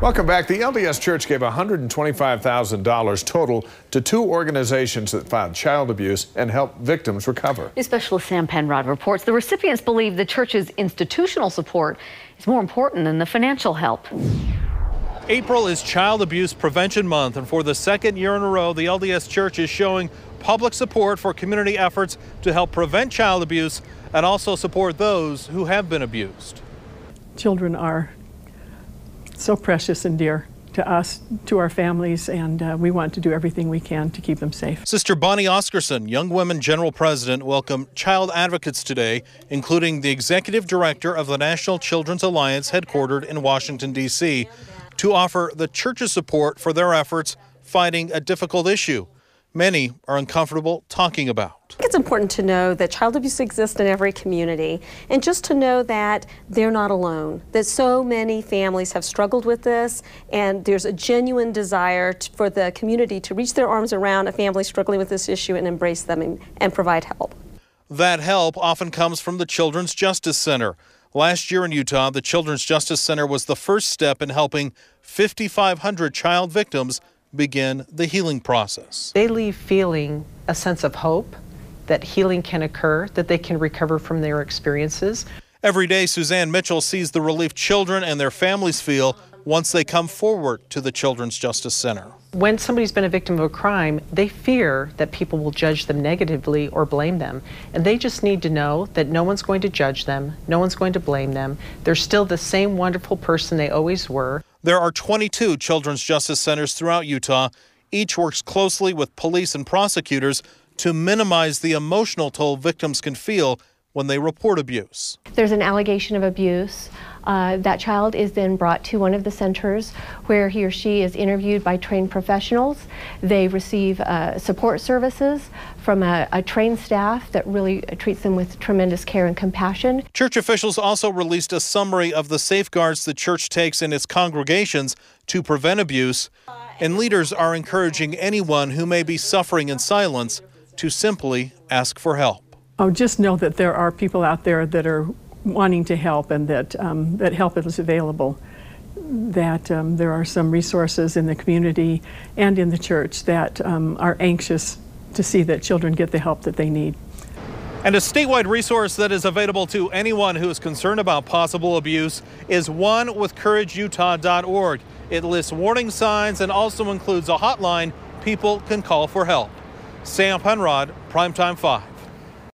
Welcome back. The LDS Church gave $125,000 total to two organizations that found child abuse and helped victims recover. News specialist Sam Penrod reports the recipients believe the church's institutional support is more important than the financial help. April is Child Abuse Prevention Month, and for the second year in a row, the LDS Church is showing public support for community efforts to help prevent child abuse and also support those who have been abused. Children are so precious and dear to us, to our families, and we want to do everything we can to keep them safe. Sister Bonnie OSCARSON, Young Women General President, welcomed child advocates today, including the Executive Director of the National Children's Alliance headquartered in Washington, D.C., to offer the church's support for their efforts fighting a difficult issue many are uncomfortable talking about. I think it's important to know that child abuse exists in every community, and just to know that they're not alone, that so many families have struggled with this, and there's a genuine desire for the community to reach their arms around a family struggling with this issue and embrace them and provide help. That help often comes from the Children's Justice Center. Last year in Utah, the Children's Justice Center was the first step in helping 5,500 child victims begin the healing process. They leave feeling a sense of hope that healing can occur, that they can recover from their experiences. Every day, Suzanne Mitchell sees the relief children and their families feel once they come forward to the Children's Justice Center. When somebody's been a victim of a crime, they fear that people will judge them negatively or blame them. And they just need to know that no one's going to judge them, no one's going to blame them. They're still the same wonderful person they always were. There are 22 Children's Justice Centers throughout Utah. Each works closely with police and prosecutors to minimize the emotional toll victims can feel when they report abuse. There's an allegation of abuse. That child is then brought to one of the centers where he or she is interviewed by trained professionals. They receive support services from a trained staff that really treats them with tremendous care and compassion. Church officials also released a summary of the safeguards the church takes in its congregations to prevent abuse, and leaders are encouraging anyone who may be suffering in silence to simply ask for help. Oh, just know that there are people out there that are wanting to help, and that that help is available, that there are some resources in the community and in the church that are anxious to see that children get the help that they need. And a statewide resource that is available to anyone who is concerned about possible abuse is onewithcourageutah.org. It lists warning signs and also includes a hotline people can call for help. Sam Penrod, Primetime 5.